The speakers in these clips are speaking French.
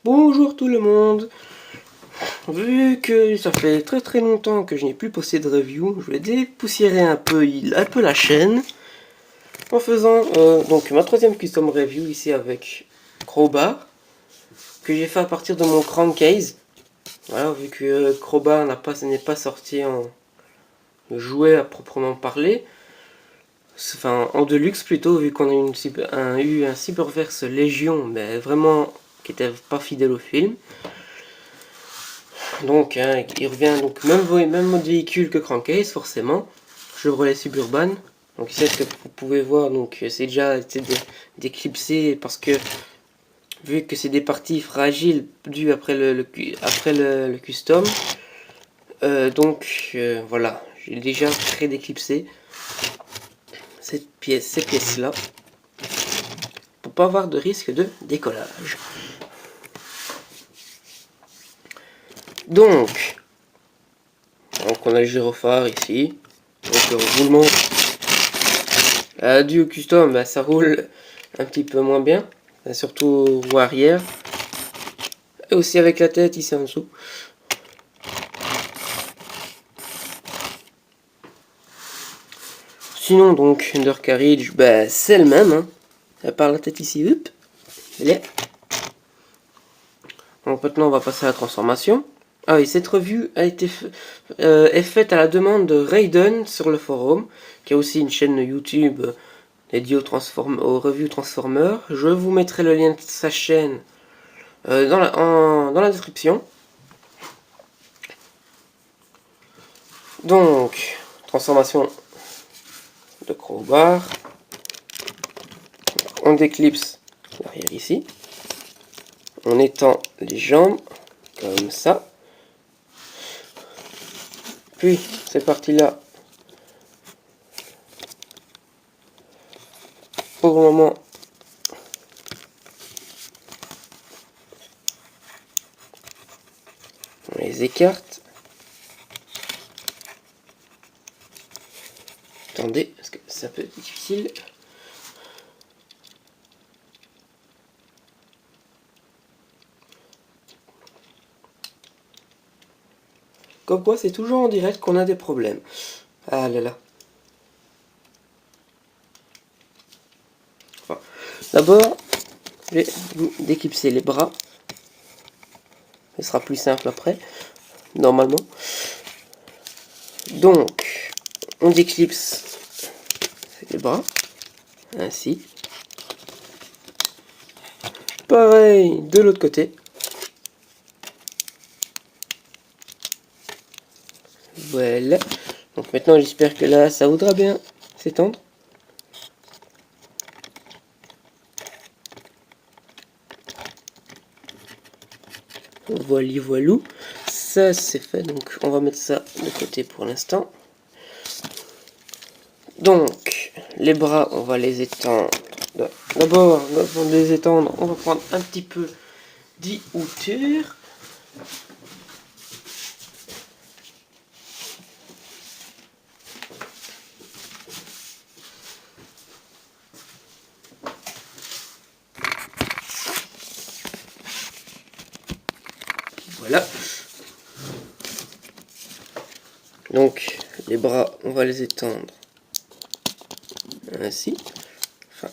Bonjour tout le monde. Vu que ça fait très longtemps que je n'ai plus posté de review, je vais dépoussiérer un peu la chaîne en faisant donc ma troisième custom review ici avec Crowbar que j'ai fait à partir de mon crankcase. Voilà, vu que Crowbar n'est pas sorti en jouet à proprement parler, enfin en deluxe plutôt, vu qu'on a eu un Cyberverse Légion, mais vraiment qui était pas fidèle au film. Donc il revient donc même mode véhicule que crankcase forcément. Chevrolet Suburban. Donc ici ce que vous pouvez voir, donc c'est déjà été déclipsé parce que vu que c'est des parties fragiles dues après le custom. Voilà, j'ai déjà pré-déclipsé ces pièces là pour pas avoir de risque de décollage. Donc on a le gyrophare ici. Donc roulement dû au custom, bah, ça roule un petit peu moins bien, surtout roue arrière. Et aussi avec la tête ici en dessous. Sinon donc undercarriage, bah, c'est le même, hein. À part la tête ici, hop, elle est. Donc maintenant on va passer à la transformation. Ah oui, cette revue est faite à la demande de Raiden sur le forum, qui a aussi une chaîne YouTube dédiée aux reviews Transformers. Je vous mettrai le lien de sa chaîne dans la description. Donc, transformation de Crowbar. On déclipse l'arrière ici. On étend les jambes comme ça. Puis, cette partie-là, pour le moment, on les écarte. Attendez, parce que ça peut être difficile. Comme quoi, c'est toujours en direct qu'on a des problèmes. Ah là là. Enfin, d'abord, je vais déclipser les bras. Ce sera plus simple après, normalement. Donc, on déclipse les bras, ainsi. Pareil de l'autre côté. Voilà. Donc maintenant, j'espère que là, ça voudra bien s'étendre. Voilà, voilou. Ça, c'est fait. Donc, on va mettre ça de côté pour l'instant. Donc, les bras, on va les étendre. D'abord, avant de les étendre, on va prendre un petit peu d'e-hauteur. Voilà. Donc, les bras, on va les étendre ainsi. Enfin,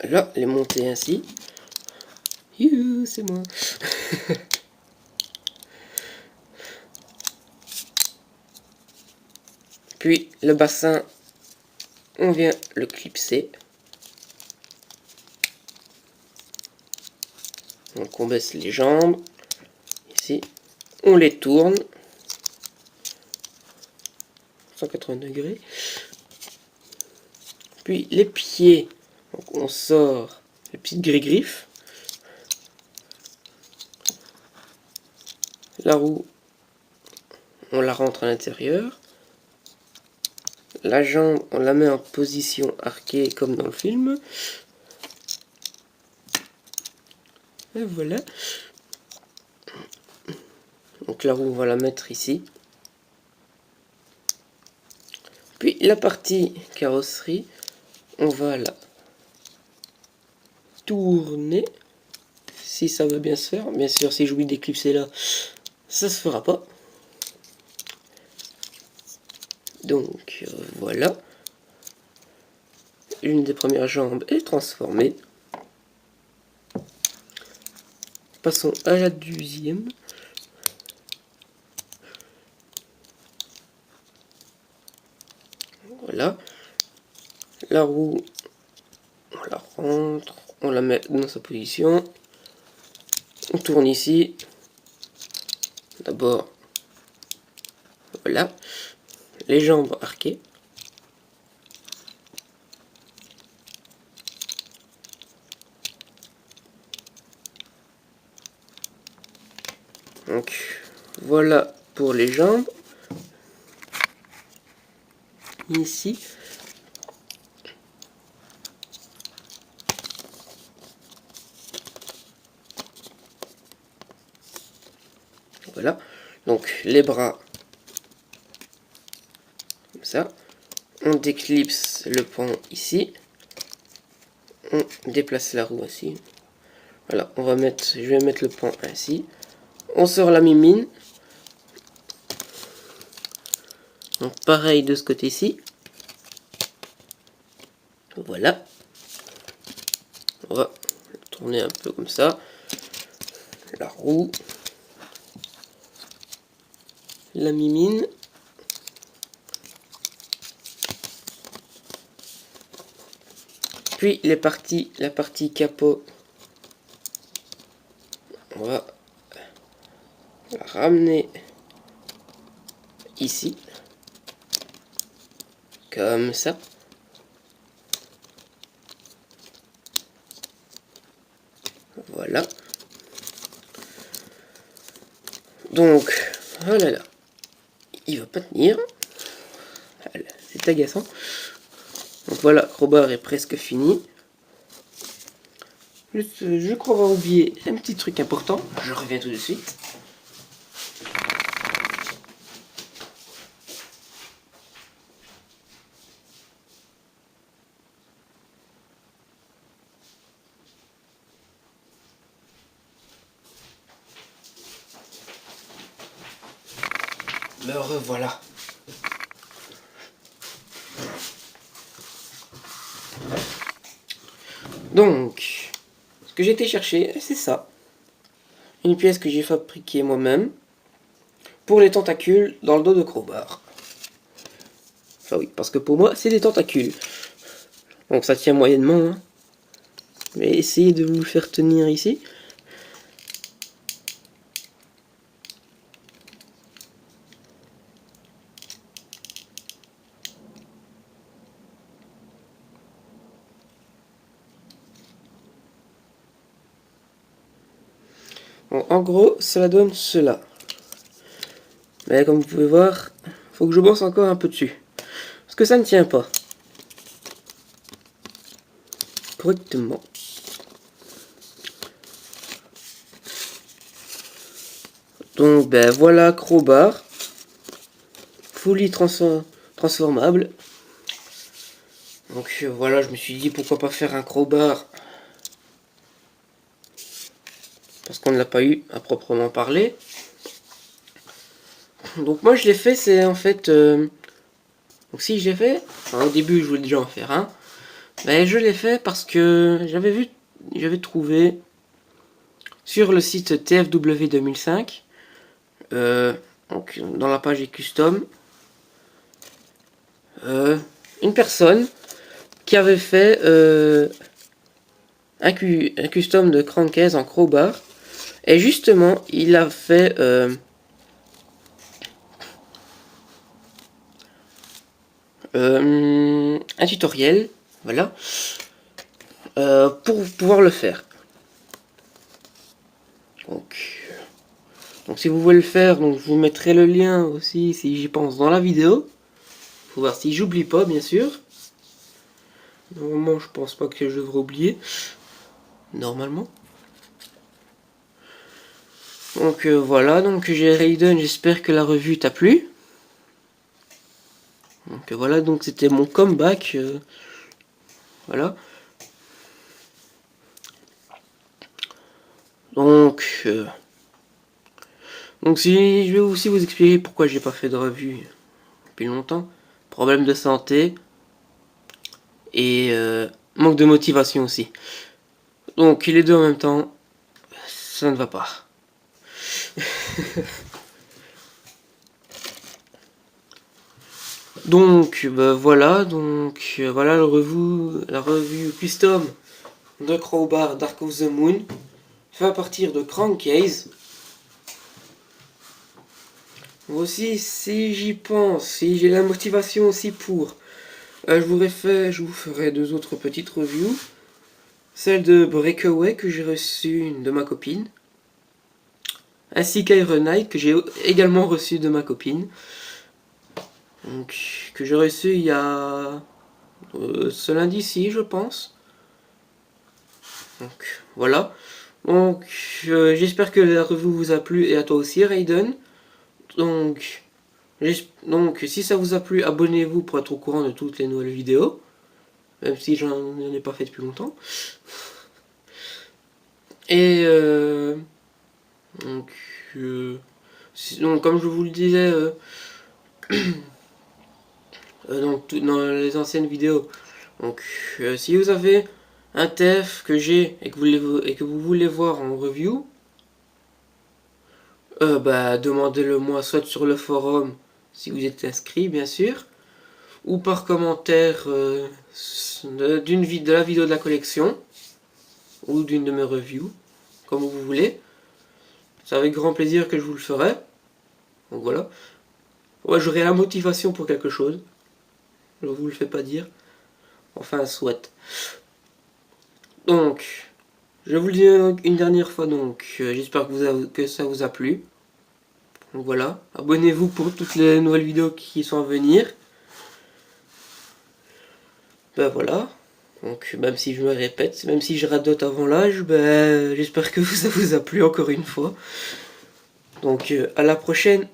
là, les monter ainsi. Youhou, c'est moi. Puis, le bassin, on vient le clipser. Donc, on baisse les jambes. Ici, on les tourne. 180 degrés. Puis les pieds, donc on sort les petites griffes. La roue, on la rentre à l'intérieur. La jambe, on la met en position arquée comme dans le film. Et voilà. Donc la roue, on va la mettre ici. Puis la partie carrosserie, on va la tourner. si ça va bien se faire. Bien sûr, si j'oublie d'éclipser là, ça se fera pas. Donc voilà. Une des premières jambes est transformée. Passons à la deuxième. Voilà. La roue, on la rentre, on la met dans sa position. On tourne ici. D'abord, voilà. Les jambes arquées. Donc, voilà pour les jambes. Ici. Voilà. Donc, les bras. Comme ça. On déclipse le pont ici. On déplace la roue ainsi. Voilà, je vais mettre le pont ainsi. On sort la mimine. Donc pareil de ce côté-ci. Voilà. On va tourner un peu comme ça. La roue. La mimine. Puis la partie capot. On va la ramener ici. Comme ça. Voilà. Donc, oh là là. Il va pas tenir. C'est agaçant. Donc voilà, crowbar est presque fini. Juste, je crois avoir oublié un petit truc important. Je reviens tout de suite. Me revoilà. Donc, ce que j'ai été chercher, c'est ça. Une pièce que j'ai fabriquée moi-même pour les tentacules dans le dos de crowbar. Enfin oui, parce que pour moi, c'est des tentacules. Donc ça tient moyennement. Hein. Mais essayez de vous le faire tenir ici. Bon, en gros, cela donne cela. Mais comme vous pouvez voir, faut que je bosse encore un peu dessus. Parce que ça ne tient pas correctement. Donc ben voilà, crowbar. Fully transformable. Donc voilà, je me suis dit pourquoi pas faire un crowbar. Parce qu'on ne l'a pas eu à proprement parler. Donc moi je l'ai fait, c'est en fait... donc si je l'ai fait, enfin, au début je voulais déjà en faire un. Mais je l'ai fait parce que j'avais trouvé sur le site TFW 2005, donc dans la page custom, une personne qui avait fait un custom de crankcase en crowbar. Et justement, il a fait un tutoriel, voilà, pour pouvoir le faire. Donc si vous voulez le faire, donc je vous mettrai le lien aussi si j'y pense dans la vidéo. Faut voir si j'oublie pas, bien sûr. Normalement, je pense pas que je devrais oublier. Normalement. Donc voilà, donc j'ai Raiden, j'espère que la revue t'a plu. Donc voilà, donc c'était mon comeback. Voilà. Donc si je vais aussi vous expliquer pourquoi j'ai pas fait de revue depuis longtemps. Problème de santé et manque de motivation aussi. Donc les deux en même temps, ça ne va pas. Donc voilà, voilà la revue custom de Crowbar Dark of the Moon, fait à partir de Crankcase. Aussi, si j'y pense, si j'ai la motivation aussi pour, je vous ferai deux autres petites reviews. Celle de Breakaway que j'ai reçue de ma copine, ainsi qu'Iron Knight que j'ai également reçu de ma copine. Donc, que j'ai reçu il y a ce lundi-ci, je pense. Donc voilà. Donc j'espère que la revue vous a plu et à toi aussi, Raiden. Donc si ça vous a plu, abonnez-vous pour être au courant de toutes les nouvelles vidéos. Même si j'en ai pas fait depuis longtemps. Et donc comme je vous le disais dans les anciennes vidéos, donc si vous avez un TF que j'ai et que vous voulez voir en review, demandez-le moi soit sur le forum si vous êtes inscrit bien sûr, ou par commentaire de la vidéo de la collection ou d'une de mes reviews, comme vous voulez. C'est avec grand plaisir que je vous le ferai. Donc voilà. Ouais, j'aurai la motivation pour quelque chose. Je vous le fais pas dire. Enfin, soit. Donc, je vous le dis une dernière fois, donc j'espère que ça vous a plu. Donc voilà, abonnez-vous pour toutes les nouvelles vidéos qui sont à venir. Ben voilà, donc même si je me répète, même si je radote avant l'âge, j'espère que ça vous a plu encore une fois. Donc à la prochaine.